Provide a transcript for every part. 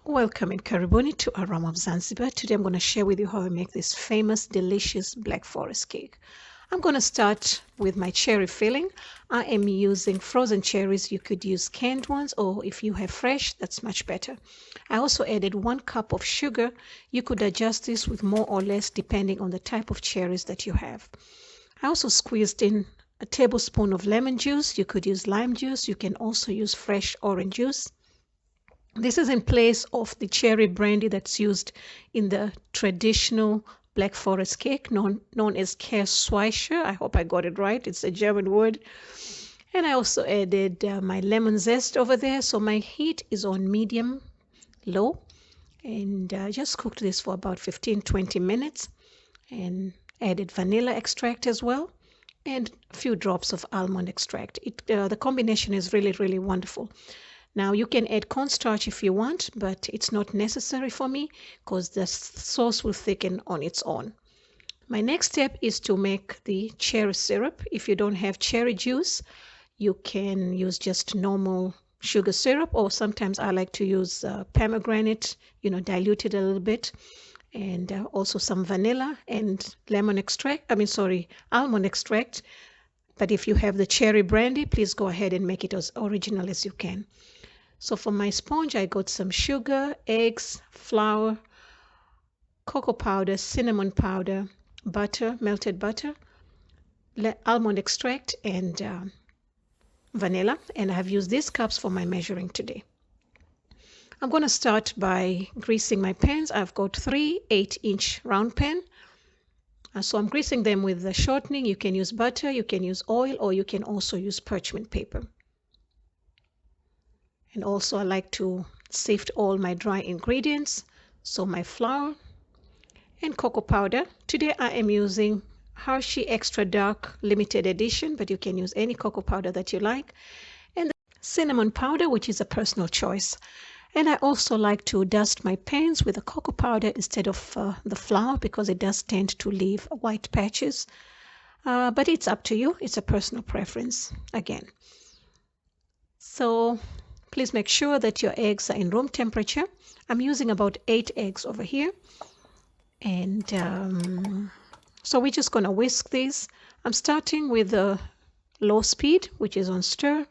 Welcome in Karibuni to Aram of Zanzibar. Today I'm going to share with you how I make this famous, delicious Black Forest cake. I'm going to start with my cherry filling. I am using frozen cherries. You could use canned ones, or if you have fresh, that's much better. I also added 1 cup of sugar. You could adjust this with more or less depending on the type of cherries that you have. I also squeezed in a tablespoon of lemon juice. You could use lime juice. You can also use fresh orange juice. This is in place of the cherry brandy that's used in the traditional Black Forest cake known as Käsesweischer. I hope I got it right. It's a German word. And I also added my lemon zest over there. So my heat is on medium low. And just cooked this for about 15-20 minutes. And added vanilla extract as well. And a few drops of almond extract. The combination is really, really wonderful. Now you can add cornstarch if you want, but it's not necessary for me because the sauce will thicken on its own. My next step is to make the cherry syrup. If you don't have cherry juice, you can use just normal sugar syrup, or sometimes I like to use pomegranate, dilute it a little bit, and also some vanilla and almond extract. But if you have the cherry brandy, please go ahead and make it as original as you can. So for my sponge, I got some sugar, eggs, flour, cocoa powder, cinnamon powder, butter, melted butter, almond extract, and vanilla. And I have used these cups for my measuring today. I'm going to start by greasing my pans. I've got 3 8-inch round pan. So I'm greasing them with the shortening. You can use butter, you can use oil, or you can also use parchment paper. And also I like to sift all my dry ingredients. So my flour and cocoa powder. Today I am using Hershey Extra Dark Limited Edition, but you can use any cocoa powder that you like. And the cinnamon powder, which is a personal choice. And I also like to dust my pans with the cocoa powder instead of the flour, because it does tend to leave white patches. But it's up to you. It's a personal preference again. So please make sure that your eggs are in room temperature. I'm using about 8 eggs over here. And so we're just going to whisk these. I'm starting with a low speed, which is on stir,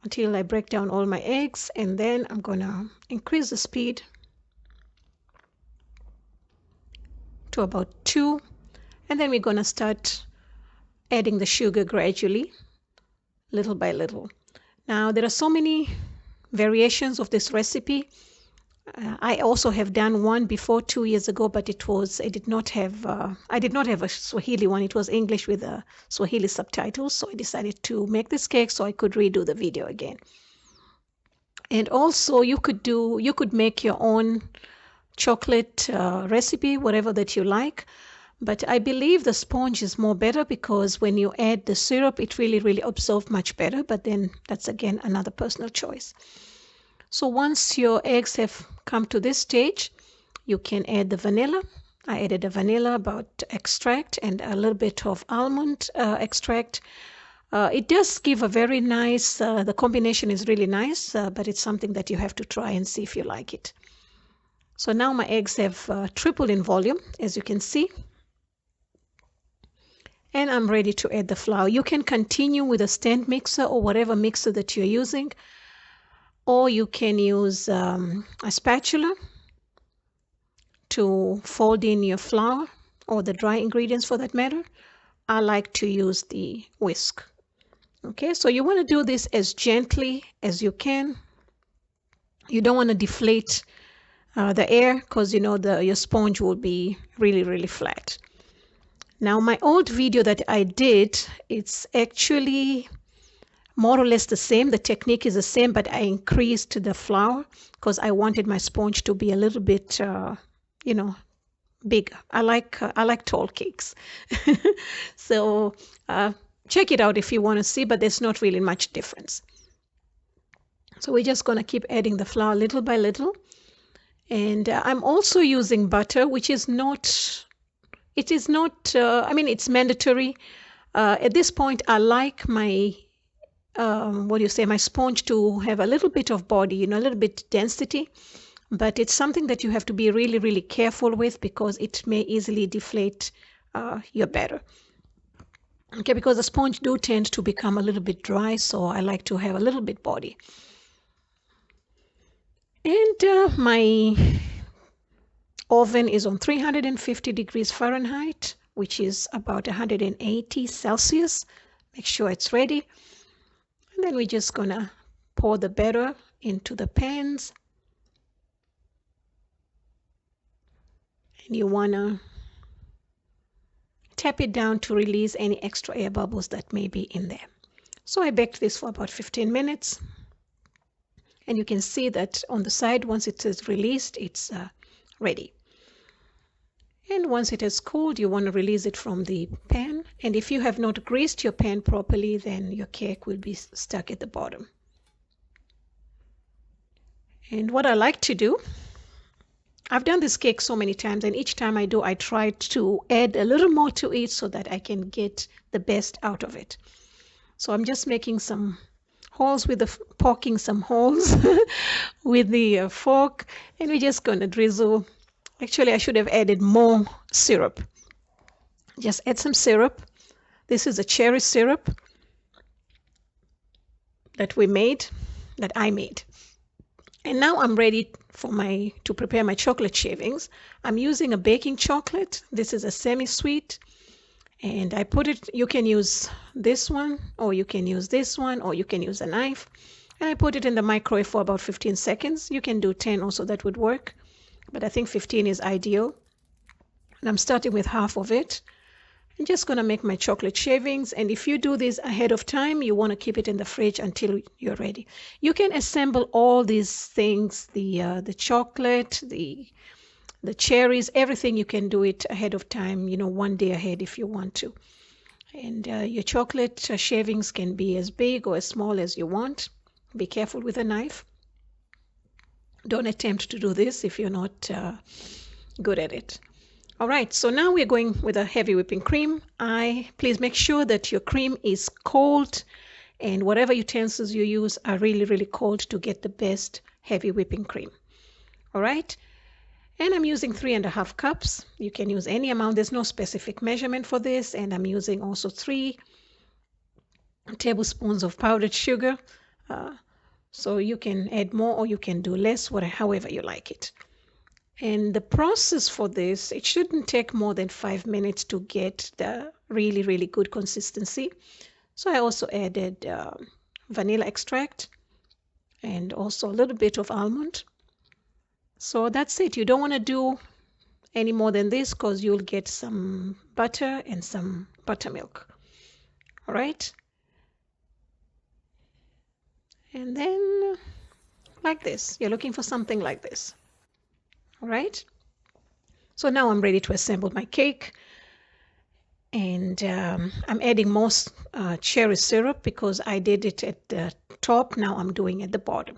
until I break down all my eggs. And then I'm going to increase the speed to about 2. And then we're going to start adding the sugar gradually, little by little. Now, there are so many variations of this recipe. I also have done one before 2 years ago, but I did not have a Swahili one. It was English with Swahili subtitles. So I decided to make this cake so I could redo the video again. And also you could make your own chocolate recipe, whatever that you like. But I believe the sponge is more better, because when you add the syrup, it really, really absorbs much better. But then that's, again, another personal choice. So once your eggs have come to this stage, you can add the vanilla. I added the vanilla about extract and a little bit of almond extract. It does give a very nice, the combination is really nice, but it's something that you have to try and see if you like it. So now my eggs have tripled in volume, as you can see. And I'm ready to add the flour. You can continue with a stand mixer or whatever mixer that you're using, or you can use a spatula to fold in your flour, or the dry ingredients for that matter. I like to use the whisk. Okay, so you want to do this as gently as you can. You don't want to deflate the air, because your sponge will be really, really flat. Now, my old video that I did, it's actually more or less the same. The technique is the same, but I increased the flour because I wanted my sponge to be a little bit, bigger. I like tall cakes. So check it out if you want to see, but there's not really much difference. So we're just going to keep adding the flour little by little. And I'm also using butter, which is not... it's mandatory. At this point, I like my what do you say, my sponge to have a little bit of body, a little bit density. But it's something that you have to be really, really careful with because it may easily deflate your batter. Okay, because the sponge do tend to become a little bit dry, so I like to have a little bit body. And my oven is on 350 degrees Fahrenheit, which is about 180 Celsius. Make sure it's ready. And then we're just gonna pour the batter into the pans. And you wanna tap it down to release any extra air bubbles that may be in there. So I baked this for about 15 minutes. And you can see that on the side, once it is released, it's ready. And once it has cooled, you want to release it from the pan. And if you have not greased your pan properly, then your cake will be stuck at the bottom. And what I like to do, I've done this cake so many times, and each time I do, I try to add a little more to it so that I can get the best out of it. So I'm just making some holes with poking some holes with the fork, and we're just going to drizzle. Actually, I should have added more syrup. Just add some syrup. This is a cherry syrup that I made. And now I'm ready to prepare my chocolate shavings. I'm using a baking chocolate. This is a semi-sweet. And I put it, you can use this one, or you can use this one, or you can use a knife. And I put it in the microwave for about 15 seconds. You can do 10 also, that would work. But I think 15 is ideal. And I'm starting with half of it. I'm just going to make my chocolate shavings. And if you do this ahead of time, you want to keep it in the fridge until you're ready. You can assemble all these things, the chocolate, the cherries, everything. You can do it ahead of time, one day ahead if you want to. And your chocolate shavings can be as big or as small as you want. Be careful with a knife. Don't attempt to do this if you're not good at it. All right, so now we're going with a heavy whipping cream. Please make sure that your cream is cold and whatever utensils you use are really, really cold to get the best heavy whipping cream. All right, and I'm using 3.5 cups. You can use any amount. There's no specific measurement for this. And I'm using also 3 tablespoons of powdered sugar. So you can add more or you can do less, however you like it. And the process for this, it shouldn't take more than 5 minutes to get the really, really good consistency. So I also added vanilla extract and also a little bit of almond. So that's it. You don't want to do any more than this because you'll get some butter and some buttermilk. All right. And then like this, you're looking for something like this. All right. So now I'm ready to assemble my cake. And I'm adding more cherry syrup because I did it at the top. Now I'm doing at the bottom.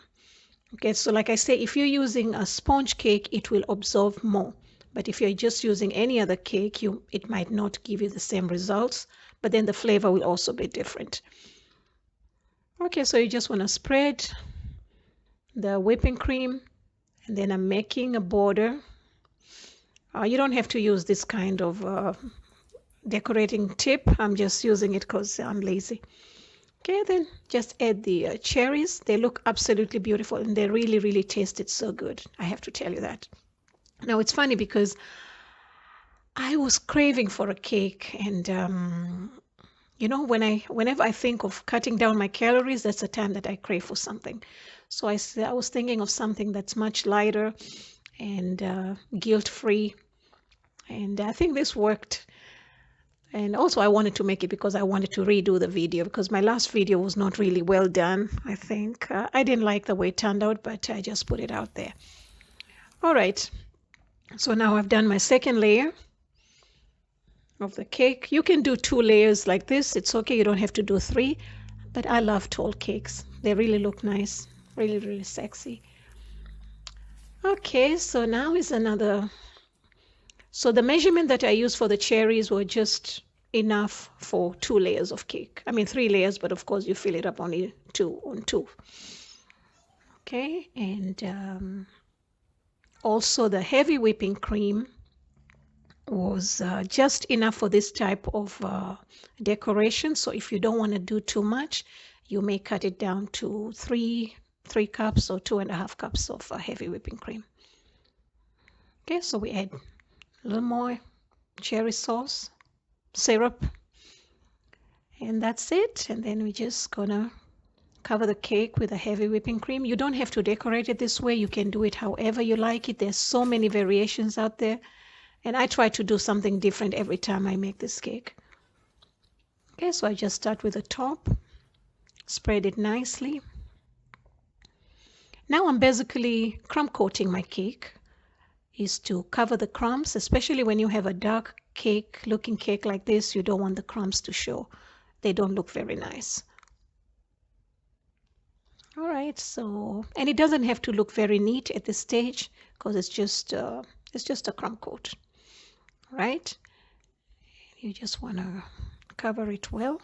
Okay, so like I say, if you're using a sponge cake, it will absorb more. But if you're just using any other cake, it might not give you the same results, but then the flavor will also be different. Okay, so you just want to spread the whipping cream, and then I'm making a border. You don't have to use this kind of decorating tip. I'm just using it because I'm lazy. Okay, then just add the cherries. They look absolutely beautiful and they really, really tasted so good. I have to tell you that. Now it's funny because I was craving for a cake, and whenever I think of cutting down my calories, that's the time that I crave for something. So I was thinking of something that's much lighter and guilt-free, and I think this worked. And also I wanted to make it because I wanted to redo the video because my last video was not really well done, I think. I didn't like the way it turned out, but I just put it out there. All right. So now I've done my second layer of the cake. You can do 2 layers like this. It's okay. You don't have to do 3. But I love tall cakes. They really look nice. Really, really sexy. Okay, so now is another. So the measurement that I used for the cherries were just enough for 2 layers of cake. I mean 3 layers, but of course you fill it up only two on two. Okay, and also the heavy whipping cream was just enough for this type of decoration. So if you don't want to do too much, you may cut it down to three cups or 2.5 cups of heavy whipping cream. Okay, so we add a little more cherry sauce, syrup, and that's it. And then we're just gonna cover the cake with a heavy whipping cream. You don't have to decorate it this way. You can do it however you like it. There's so many variations out there. And I try to do something different every time I make this cake. Okay, so I just start with the top, spread it nicely. Now I'm basically crumb coating my cake, is to cover the crumbs, especially when you have a dark cake, looking cake like this, you don't want the crumbs to show. They don't look very nice. All right, so, and it doesn't have to look very neat at this stage because it's just a crumb coat. Right? You just want to cover it well.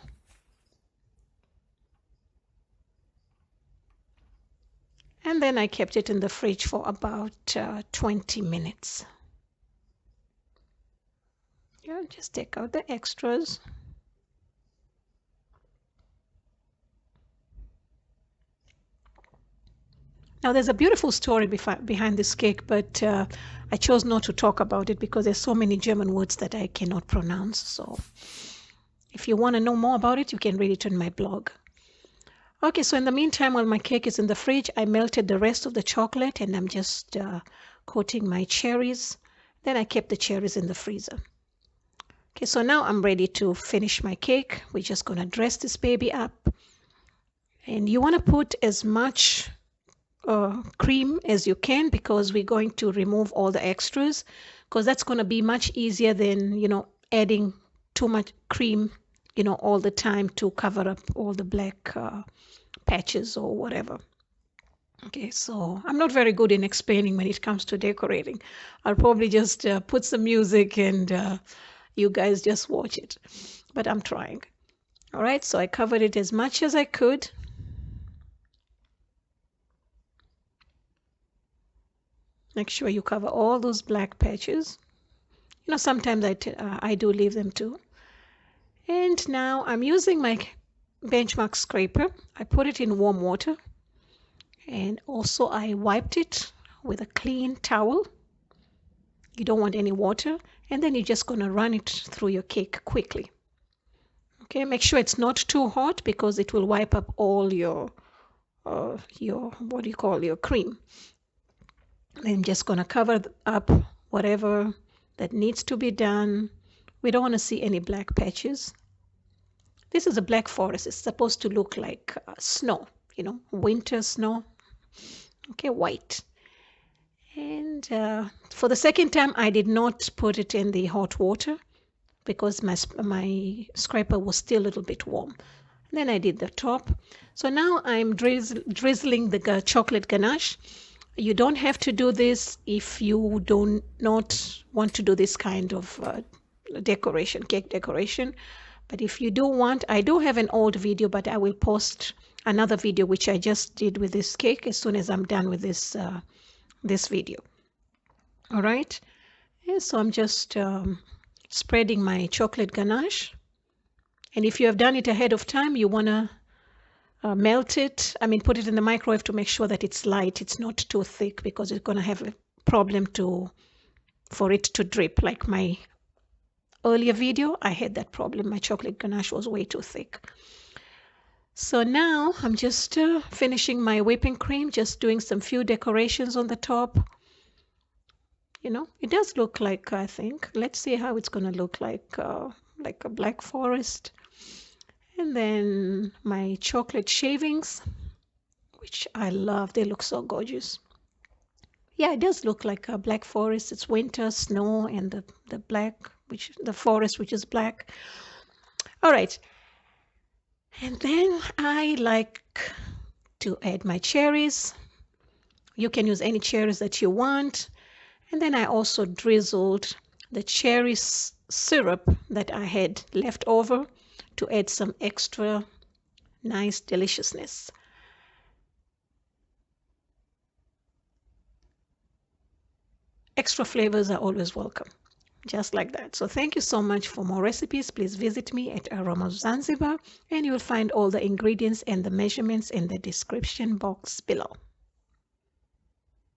And then I kept it in the fridge for about 20 minutes. Yeah, just take out the extras. Now there's a beautiful story behind this cake, but I chose not to talk about it because there's so many German words that I cannot pronounce. So if you want to know more about it, you can read it on my blog. Okay, so in the meantime, while my cake is in the fridge, I melted the rest of the chocolate and I'm just coating my cherries. Then I kept the cherries in the freezer. Okay, so now I'm ready to finish my cake. We're just going to dress this baby up. And you want to put as much cream as you can because we're going to remove all the extras, because that's going to be much easier than, adding too much cream, all the time to cover up all the black patches or whatever. Okay, so I'm not very good in explaining when it comes to decorating. I'll probably just put some music and you guys just watch it, but I'm trying. All right, so I covered it as much as I could. Make sure you cover all those black patches. Sometimes I do leave them too. And now I'm using my benchmark scraper. I put it in warm water. And also I wiped it with a clean towel. You don't want any water. And then you're just going to run it through your cake quickly. Okay, make sure it's not too hot because it will wipe up all your your cream. I'm just going to cover up whatever that needs to be done. We don't want to see any black patches. This is a black forest. It's supposed to look like snow, winter snow. Okay, white. And for the second time, I did not put it in the hot water because my scraper was still a little bit warm. And then I did the top. So now I'm drizzling the chocolate ganache. You don't have to do this if you do not want to do this kind of decoration, cake decoration. But if you do want, I do have an old video, but I will post another video which I just did with this cake as soon as I'm done with this video. All right. Yeah, so I'm just spreading my chocolate ganache. And if you have done it ahead of time, you want to melt it. Put it in the microwave to make sure that it's light. It's not too thick because it's going to have a problem for it to drip. Like my earlier video, I had that problem. My chocolate ganache was way too thick. So now I'm just finishing my whipping cream, just doing some few decorations on the top. It does look like, I think. Let's see how it's going to look like a black forest. And then my chocolate shavings, which I love. They look so gorgeous. Yeah, it does look like a black forest. It's winter, snow, and the black, the forest, which is black. All right. And then I like to add my cherries. You can use any cherries that you want. And then I also drizzled the cherries syrup that I had left over to add some extra nice deliciousness. Extra flavors are always welcome, just like that. So thank you so much. For more recipes, please visit me at Aroma of Zanzibar, and you'll find all the ingredients and the measurements in the description box below.